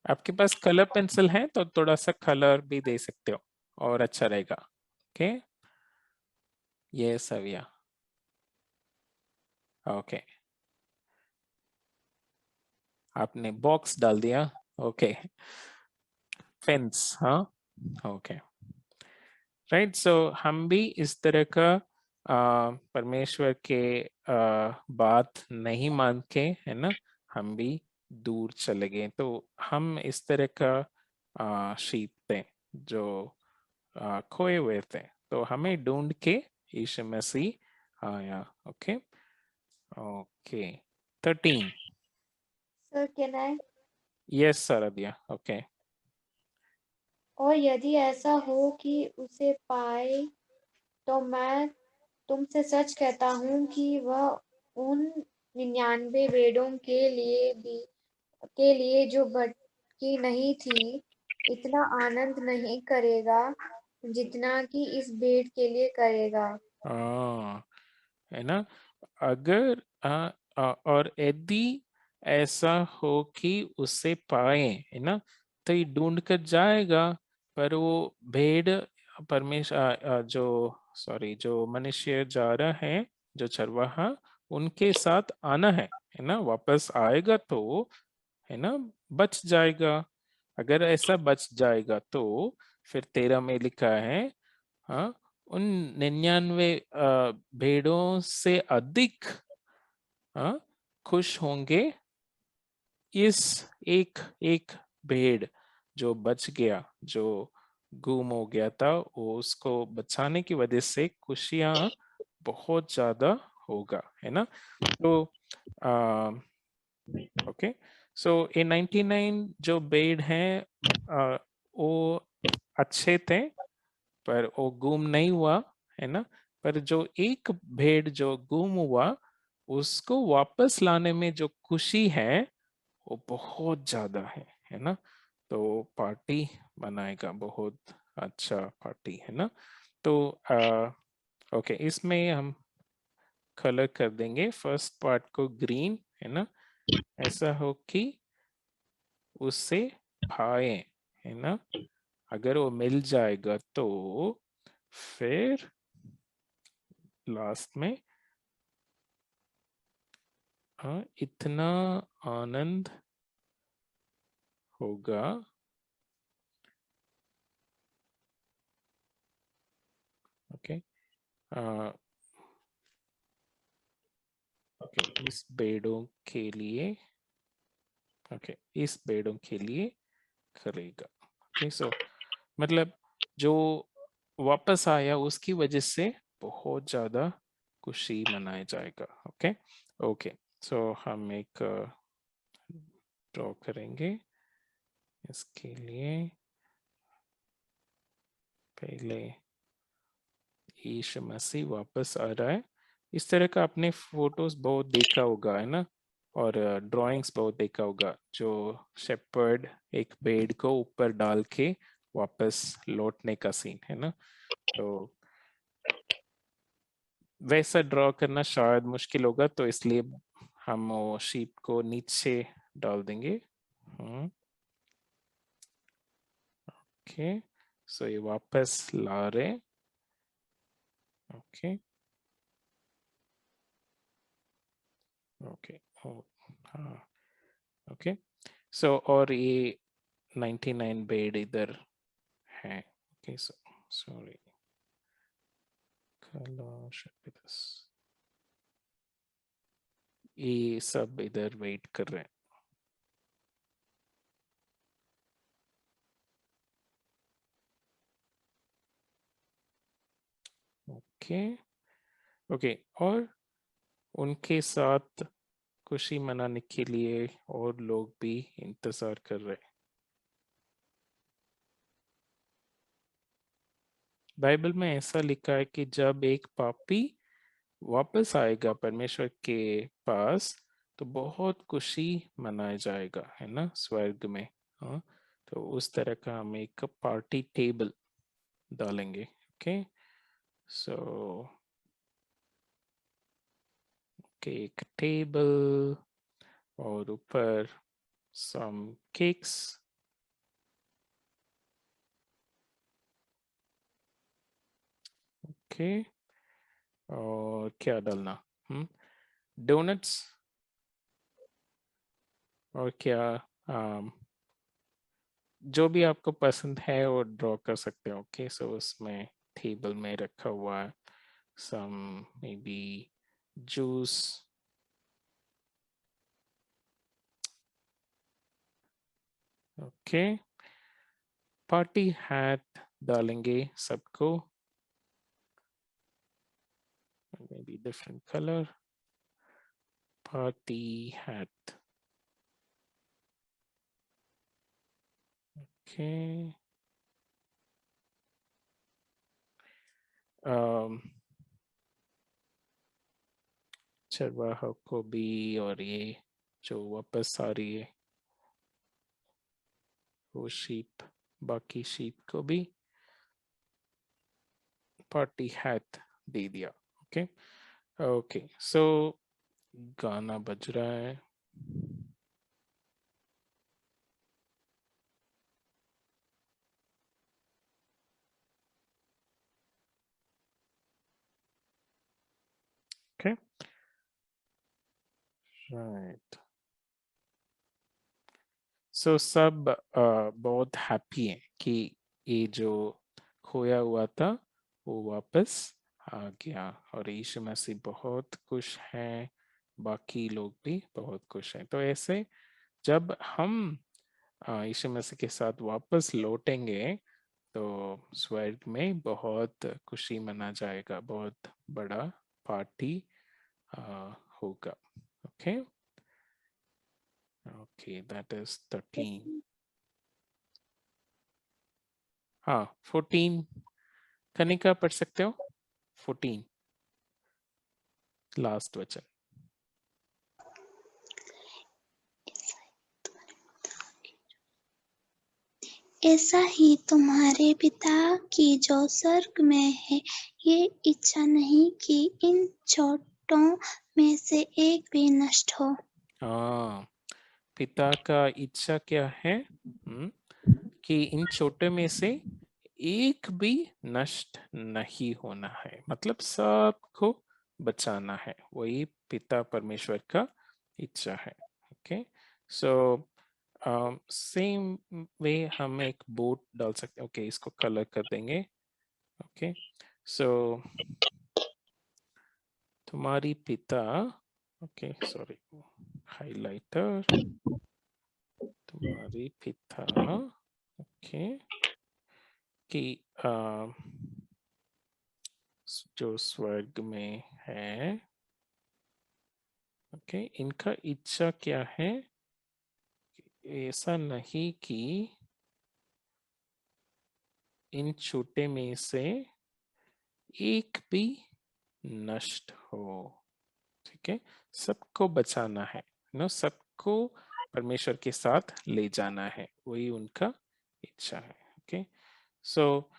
आपके पास कलर पेंसिल है तो थोड़ा सा कलर भी दे सकते हो और अच्छा रहेगा. Okay, yes Aviya. ओके, आपने बॉक्स डाल दिया. Okay, fence. हाँ, ओके, राइट. सो हम भी इस तरह का परमेश्वर के बात नहीं मान के, है ना, हम भी दूर चले गए. तो हम इस तरह का शीप थे जो खोए हुए थे, तो हमें ढूंढ के यीशु मसीह आया. Okay, okay. 13. Sir can I? Yes sir दिया. ओके, और यदि ऐसा हो कि उसे पाए, तो मैं तुमसे सच कहता हूँ कि वह उन 99 भेड़ों के लिए जो भटकी नहीं थी, इतना आनंद नहीं करेगा जितना कि इस भेड़ के लिए करेगा. है ना. अगर और यदि ऐसा हो कि उसे पाए, है ना, तो ये ढूंढ कर जाएगा, पर वो भेड़ परमेश्वर जो मनुष्य जा रहा है, जो चरवाहा, उनके साथ आना है ना, वापस आएगा तो, है ना, बच जाएगा. अगर ऐसा बच जाएगा तो फिर 13 में लिखा है, हाँ, उन 99 भेड़ों से अधिक खुश होंगे इस एक एक भेड़ जो बच गया, जो गुम हो गया था, वो उसको बचाने की वजह से खुशियां बहुत ज्यादा होगा, है ना. तो ओके, सो ये 99 जो भेड़ हैं वो अच्छे थे, पर वो गुम नहीं हुआ, है ना. पर जो एक भेड़ जो गुम हुआ, उसको वापस लाने में जो खुशी है वो बहुत ज्यादा है ना. तो पार्टी बनाएगा, बहुत अच्छा पार्टी, है ना. तो ओके, इसमें हम कलर कर देंगे फर्स्ट पार्ट को ग्रीन, है ना. ऐसा हो कि उससे पाए, है ना, अगर वो मिल जाएगा तो फिर लास्ट में इतना आनंद होगा ओके ओके इस बेड़ों के लिए ओके इस बेड़ों के लिए करेगा। ओके सो मतलब जो वापस आया उसकी वजह से बहुत ज्यादा खुशी मनाया जाएगा। ओके ओके सो हम एक ड्रॉ करेंगे इसके लिए। पहले यीशु मसीह वापस आ रहा है। इस तरह का आपने फोटोज बहुत देखा होगा है ना, और ड्राइंग्स बहुत देखा होगा जो शेपर्ड एक बेड को ऊपर डाल के वापस लौटने का सीन है ना। तो वैसा ड्रॉ करना शायद मुश्किल होगा, तो इसलिए हम वो शीप को नीचे डाल देंगे। ओके सो ये वापस ला रहे। ओके ओके हाँ ओके सो और ये 99 बेड इधर है। ओके सो सॉरी ये सब इधर वेट कर रहे हैं। ओके ओके और उनके साथ खुशी मनाने के लिए और लोग भी इंतजार कर रहे हैं। बाइबल में ऐसा लिखा है कि जब एक पापी वापस आएगा परमेश्वर के पास तो बहुत खुशी मनाया जाएगा है ना स्वर्ग में। हाँ तो उस तरह का हम एक पार्टी टेबल डालेंगे। ओके सो केक टेबल और ऊपर सम केक्स। ओके और क्या डालना डोनट्स और क्या जो भी आपको पसंद है वो ड्रॉ कर सकते हो। ओके सो उसमें टेबल में रखा हुआ है some maybe juice. Okay party hat डालेंगे सबको maybe different colour party hat. Okay चरवाहा को भी और ये जो वापस आ रही है वो शीप बाकी शीप को भी पार्टी हैट दे दिया। ओके ओके सो गाना बज रहा है। ओके राइट सो सब बहुत हैप्पी हैं कि ये जो खोया हुआ था वो वापस आ गया और यीशु मसीह बहुत खुश हैं। बाकी लोग भी बहुत खुश हैं। तो ऐसे जब हम यीशु मसीह के साथ वापस लौटेंगे तो स्वर्ग में बहुत खुशी मना जाएगा, बहुत बड़ा पार्टी होगा। Okay okay that is 13। हाँ 14 कनिका पढ़ सकते हो 14 लास्ट वचन। ऐसा ही तुम्हारे पिता की जो स्वर्ग में है ये इच्छा नहीं कि इन छोटों में से एक भी नष्ट हो। हाँ पिता का इच्छा क्या है कि इन छोटे में से एक भी नष्ट नहीं होना है, मतलब सबको बचाना है, वही पिता परमेश्वर का इच्छा है। ओके सो सेम वे हम एक बोट डाल सकते हैं। ओके इसको कलर कर देंगे। ओके सो तुम्हारी पिता, ओके सॉरी, हाइलाइटर, तुम्हारी पिता, ओके, कि जो स्वर्ग में है, ओके, इनका इच्छा क्या है? ऐसा नहीं कि इन छोटे में से एक भी नष्ट हो, ठीक है, सबको बचाना है, सबको परमेश्वर के साथ ले जाना है, वही उनका इच्छा है। ओके, सो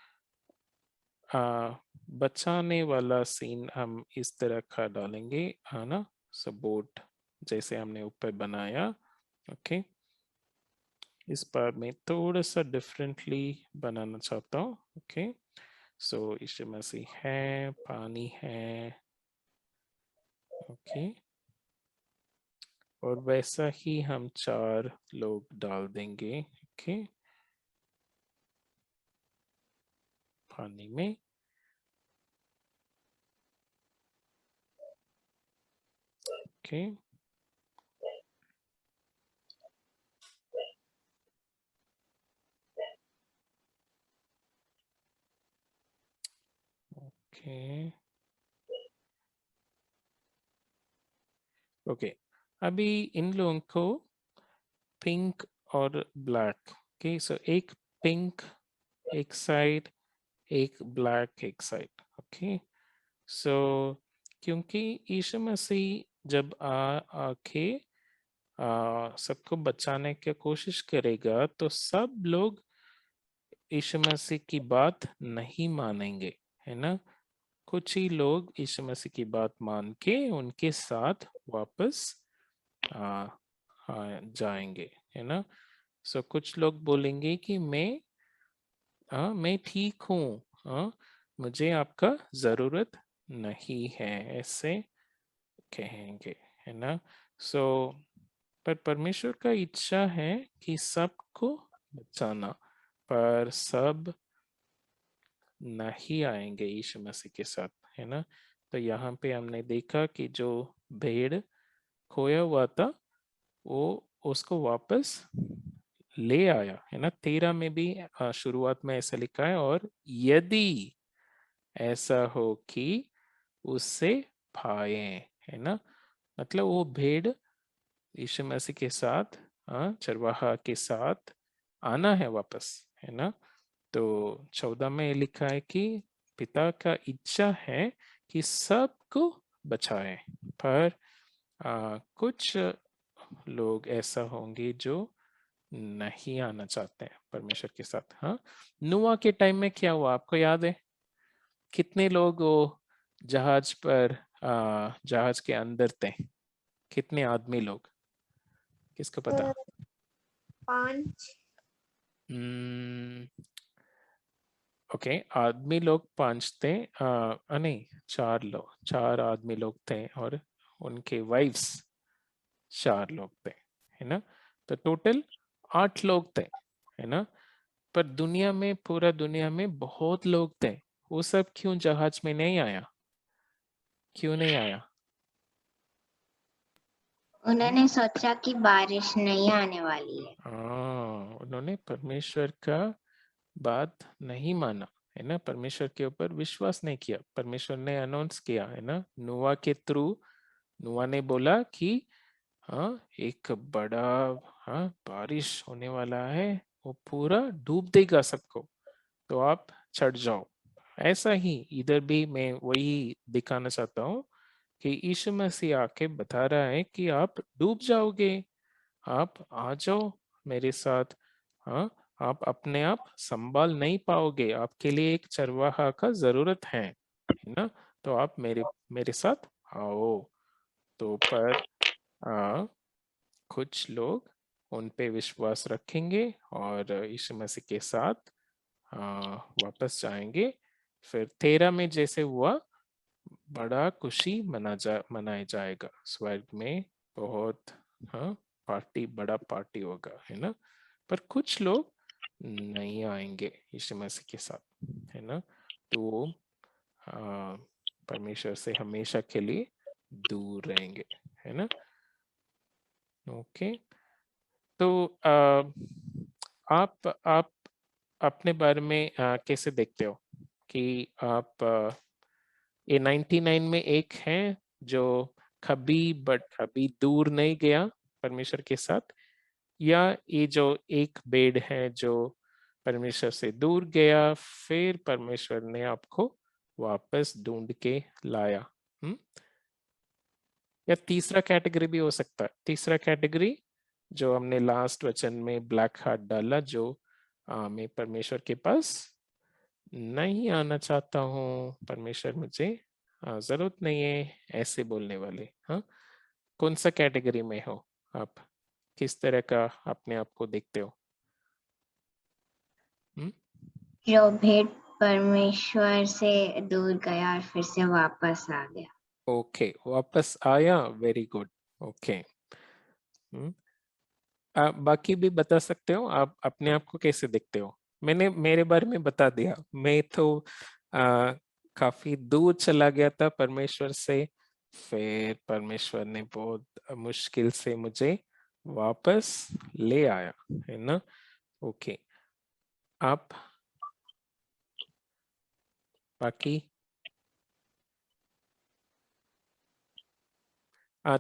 बचाने वाला सीन हम इस तरह का डालेंगे, है ना, बोट जैसे हमने ऊपर बनाया। ओके, इस बार मैं थोड़ा सा डिफरेंटली बनाना चाहता हूँ। ओके, सो यीशु मसीह है, पानी है, ओके, और वैसा ही हम 4 लोग डाल देंगे। ओके, पानी में, ओके, ओके, ओके, अभी इन लोगों को पिंक और ब्लैक, ओके, सो एक पिंक एक साइड, एक ब्लैक एक साइड। ओके, सो क्योंकि यीशु मसीह जब आके सबको बचाने की कोशिश करेगा तो सब लोग यीशु मसीह की बात नहीं मानेंगे, है ना। कुछ ही लोग यीशु मसीह की बात मान के उनके साथ वापस आ, जाएंगे, है ना। सो कुछ लोग बोलेंगे कि मैं ठीक हूँ, मुझे आपका जरूरत नहीं है, ऐसे कहेंगे, है ना। सो पर परमेश्वर का इच्छा है कि सबको बचाना, पर सब नहीं आएंगे यीशु मसीह के साथ, है ना। तो यहाँ पे हमने देखा कि जो भेड़ खोया हुआ था वो उसको वापस ले आया, है ना। 13 में भी शुरुआत में ऐसा लिखा है, और यदि ऐसा हो कि उससे पाए, है ना। मतलब वो भेड़ यीशु मसीह के साथ, चरवाहा के साथ आना है वापस, है ना। तो 14 में लिखा है कि पिता का इच्छा है कि सबको बचाए, पर कुछ लोग ऐसा होंगे जो नहीं आना चाहते हैं परमेश्वर के साथ। हाँ, नूह के टाइम में क्या हुआ आपको याद है? कितने लोग वो जहाज पर, जहाज के अंदर थे? कितने आदमी लोग, किसको पता? 5। ओके, आदमी लोग 5 थे, नहीं 4 लोग, 4 आदमी लोग थे, और उनके वाइफ्स 4 लोग थे, है ना। तो टोटल 8 लोग थे, है ना। पर दुनिया में, पूरा दुनिया में बहुत लोग थे, वो सब क्यों जहाज में नहीं आया? क्यों नहीं आया? उन्होंने सोचा कि बारिश नहीं आने वाली है। उन्होंने परमेश्वर का बात नहीं माना, है ना। परमेश्वर के ऊपर विश्वास नहीं किया। परमेश्वर ने अनाउंस किया, है ना, नूह के थ्रू। नूह ने बोला कि एक बड़ा बारिश होने वाला है, वो पूरा डूब देगा सबको, तो आप चढ़ जाओ। ऐसा ही इधर भी मैं वही दिखाना चाहता हूँ कि यीशु मसीह आके बता रहा है कि आप डूब जाओगे, आप आ जाओ मेरे साथ। हाँ, आप अपने आप संभाल नहीं पाओगे, आपके लिए एक चरवाहा का जरूरत है ना। तो आप मेरे मेरे साथ आओ। तो पर कुछ लोग उन पे विश्वास रखेंगे और यीशु मसीह के साथ वापस जाएंगे। फिर 13 में जैसे हुआ, बड़ा खुशी मनाया जाएगा स्वर्ग में, बहुत पार्टी, बड़ा पार्टी होगा, है ना। पर कुछ लोग नहीं आएंगे यीशु मसीह के साथ, है ना। तो परमेश्वर से हमेशा के लिए दूर रहेंगे, है ना। ओके, तो आप अपने बारे में कैसे देखते हो कि आप ये 99 में एक है जो कभी दूर नहीं गया परमेश्वर के साथ, या ये जो एक बेड है जो परमेश्वर से दूर गया फिर परमेश्वर ने आपको वापस ढूंढ के लाया? या तीसरा कैटेगरी भी हो सकता है, तीसरा कैटेगरी जो हमने लास्ट वचन में ब्लैक हार्ट डाला, जो मैं परमेश्वर के पास नहीं आना चाहता हूँ, परमेश्वर मुझे जरूरत नहीं है, ऐसे बोलने वाले। हाँ, कौन सा कैटेगरी में हो आप? किस तरह का अपने आप को देखते हो? जो भेड़ परमेश्वर से दूर गया और फिर से वापस आ गया। ओके, वापस आया, वेरी गुड। ओके, आप बाकी भी बता सकते हो, आप अपने आप को कैसे देखते हो? मैंने मेरे बारे में बता दिया, मैं तो काफी दूर चला गया था परमेश्वर से, फिर परमेश्वर ने बहुत मुश्किल से मुझे वापस ले आया, है ना। ओके, आप बाकी?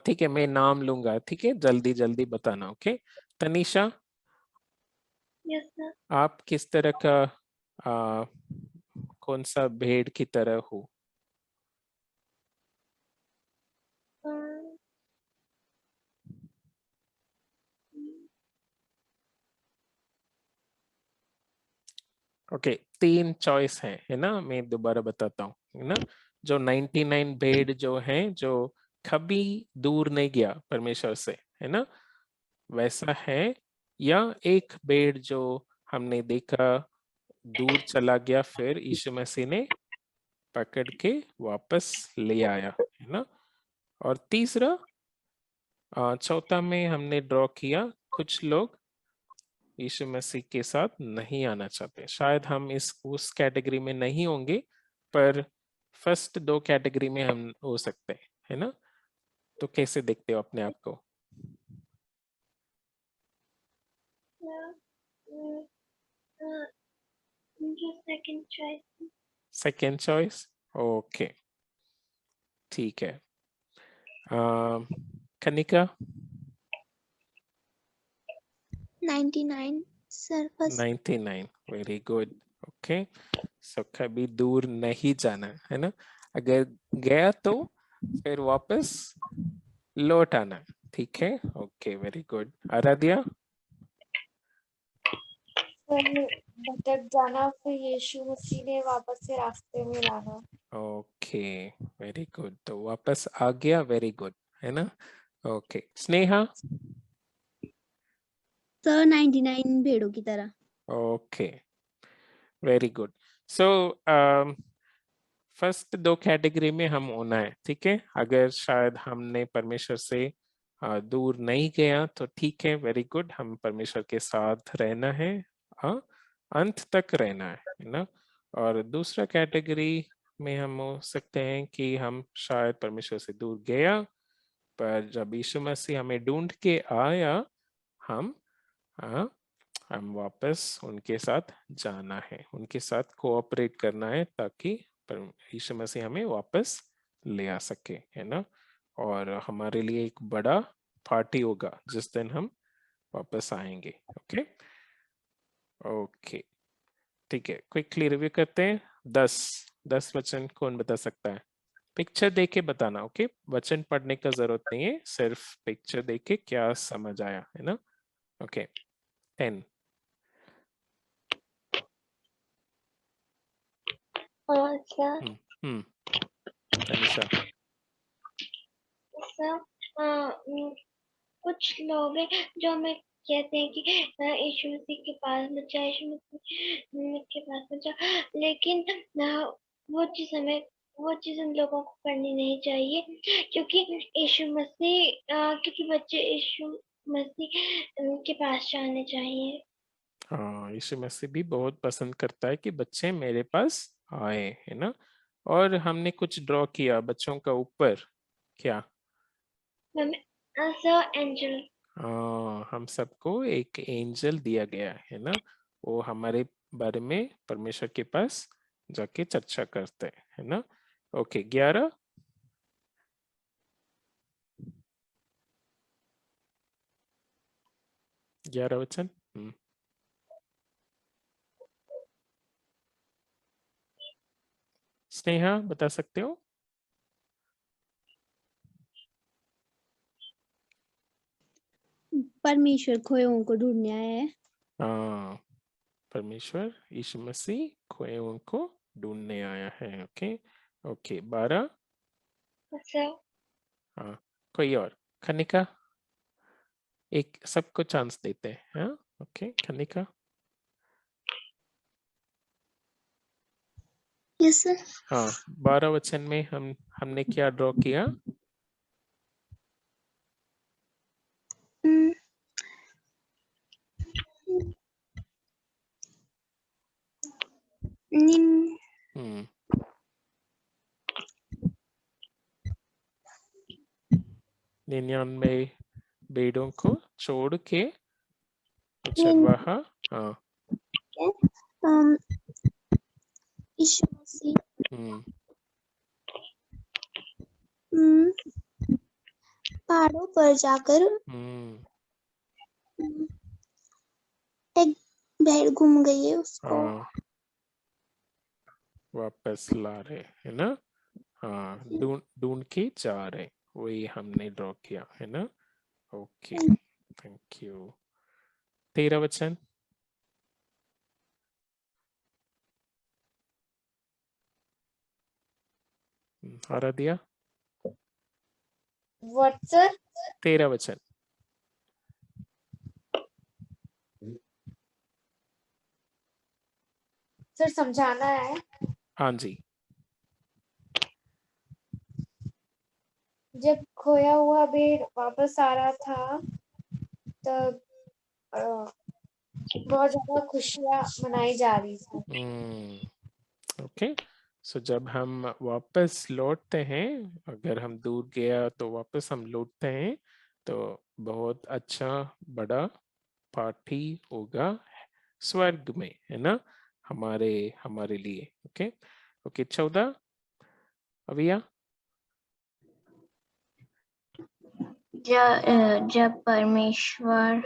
ठीक है, मैं नाम लूंगा, ठीक है, जल्दी जल्दी बताना। Okay, Tanisha, yes sir. आप किस तरह का कौन सा भेड़ की तरह हो? ओके, तीन चॉइस है ना, मैं दोबारा बताता हूँ, है ना। जो 99 भेड़ जो है जो कभी दूर नहीं गया परमेश्वर से, है ना, वैसा है, या एक भेड़ जो हमने देखा दूर चला गया फिर यीशु मसीह ने पकड़ के वापस ले आया, है ना। और तीसरा चौथा में हमने ड्रॉ किया, कुछ लोग यीशु मसीह के साथ नहीं आना चाहते। शायद हम उस कैटेगरी में नहीं होंगे, पर फर्स्ट दो कैटेगरी में हम हो सकते हैं, है ना। तो कैसे देखते हो अपने आप को? Second choice. Second choice, okay, ठीक है। Kanika? 99 sir, first. 99, very good. Okay, so कभी दूर नहीं जाना, है ना, अगर गया तो फिर वापस लौट आना, ठीक है। Okay, very good. आराध्या? भटक जाना फिर यीशु मसीह ने वापस से रास्ते में लाना। ओके, वेरी गुड, तो वापस आ गया, वेरी गुड, है ना। ओके, स्नेहा? सर 99 भेड़ों की तरह। Okay, very good. So first दो कैटेगरी में हम होना है, ठीक है। अगर शायद हमने परमेश्वर से दूर नहीं गया तो ठीक है, वेरी गुड, हम परमेश्वर के साथ रहना है, अंत तक रहना है ना। और दूसरा कैटेगरी में हम हो सकते हैं कि हम शायद परमेश्वर से दूर गया, पर जब यीशु मसीह हमें ढूंढ के आया, हम हम वापस उनके साथ जाना है, उनके साथ कोऑपरेट करना है, ताकि यीशु मसीह हमें वापस ले आ सके, है ना। और हमारे लिए एक बड़ा पार्टी होगा जिस दिन हम वापस आएंगे। ओके ओके, ठीक है, क्विकली रिव्यू करते हैं। 10 वचन कौन बता सकता है? पिक्चर देख के बताना, ओके, वचन पढ़ने का जरूरत नहीं है, सिर्फ पिक्चर देख के क्या समझ आया, है ना। ओके, 10। सर, तनिषा? कुछ लोग हैं जो हमें कहते हैं कि यीशु मसीह के पास मत जा, यीशु मसीह के पास मत जा, लेकिन वो चीज उन लोगों को करनी नहीं चाहिए, क्योंकि क्योंकि बच्चे यीशु मसीह के पास जाने चाहिए। हाँ, यीशु मसीह भी बहुत पसंद करता है कि बच्चे मेरे पास आए, है ना। और हमने कुछ ड्रॉ किया बच्चों का ऊपर, क्या? Sir angel. हम सबको एक एंजल दिया गया है ना, वो हमारे बारे में परमेश्वर के पास जाके चर्चा करते हैं, है ना। ओके 11 वचन। स्नेहा बता सकते हो? परमेश्वर खोए हुओं को ढूंढने आया है। हाँ, परमेश्वर यीशु मसीह खोए हुओं को ढूंढने आया है। Okay okay 12। सर हाँ, कोई और? खनिका, एक सबको चांस देते हैं। हाँ ओके खनिका। Yes sir. हाँ 12 वचन में हमने क्या ड्रॉ किया? हम्म 99 भेड़ों को छोड़ के चरवाहा। हाँ यीशु मसीह हम्म पहाड़ों पर जाकर एक भेड़ घूम गई है उसको। हाँ वापस ला रहे है ना। हाँ ढूंढ के जा रहे, वही हमने ड्रॉ किया है ना। Okay thank you. 13 वचन। Aaradhya what sir? 13 वचन। सर समझाना है। हाँ जी। जब खोया हुआ भेड़ वापस आ रहा था तब बहुत ज्यादा खुशियां मनाई जा रही थी। ओके सो जब हम वापस लौटते हैं, अगर हम दूर गया तो वापस हम लौटते हैं तो बहुत अच्छा बड़ा पार्टी होगा स्वर्ग में, है ना, हमारे हमारे लिए। Okay okay 14 अविया। जब परमेश्वर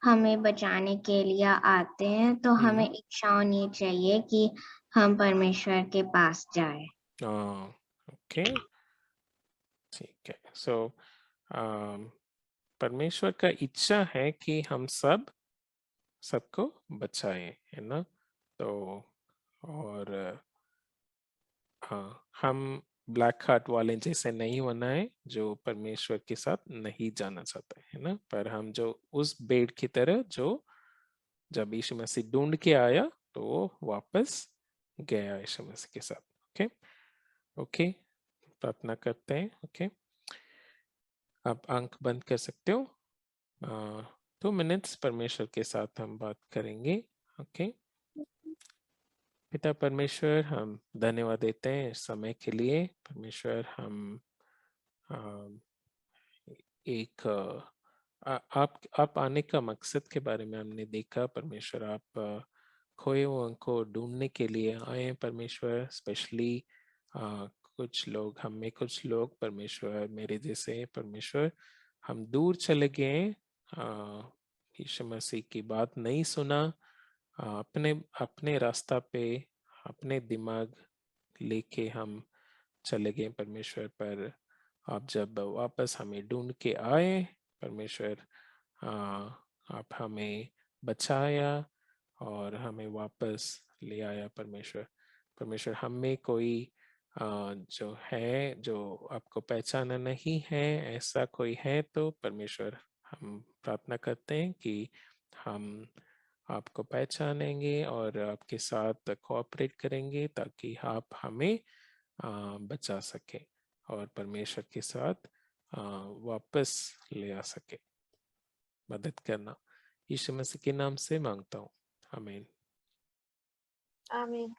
हमें बचाने के लिए आते हैं तो हमें इच्छा होनी चाहिए कि हम परमेश्वर के पास जाएं। ओके ठीक है। सो परमेश्वर का इच्छा है कि हम सबको बचाए, है ना। तो और हाँ, हम ब्लैक हार्ट वाले जैसे नहीं होना है जो परमेश्वर के साथ नहीं जाना चाहते, है ना। पर हम जो उस भेड़ की तरह जो जब यीशु मसीह ढूंढ के आया तो वो वापस गया यीशु मसीह के साथ। ओके ओके प्रार्थना करते हैं। ओके आप आंख बंद कर सकते हो। 2 मिनट्स परमेश्वर के साथ हम बात करेंगे। ओके पिता परमेश्वर, हम धन्यवाद देते हैं इस समय के लिए। परमेश्वर हम एक आप आने का मकसद के बारे में हमने देखा। परमेश्वर आप खोए हुओं को ढूंढने के लिए आए परमेश्वर। स्पेशली कुछ लोग, हम में कुछ लोग परमेश्वर मेरे जैसे परमेश्वर, हम दूर चले गए, यीशु मसीह की बात नहीं सुना, अपने अपने रास्ता पे अपने दिमाग लेके हम चले गए परमेश्वर। पर आप जब वापस हमें ढूंढ के आए परमेश्वर, आप हमें बचाया और हमें वापस ले आया परमेश्वर। परमेश्वर हम में कोई जो है जो आपको पहचाना नहीं है, ऐसा कोई है तो परमेश्वर हम प्रार्थना करते हैं कि हम आपको पहचानेंगे और आपके साथ कोऑपरेट करेंगे ताकि आप हमें बचा सके और परमेश्वर के साथ वापस ले आ सके। मदद करना यीशु मसीह के नाम से मांगता हूँ, आमीन। आमीन।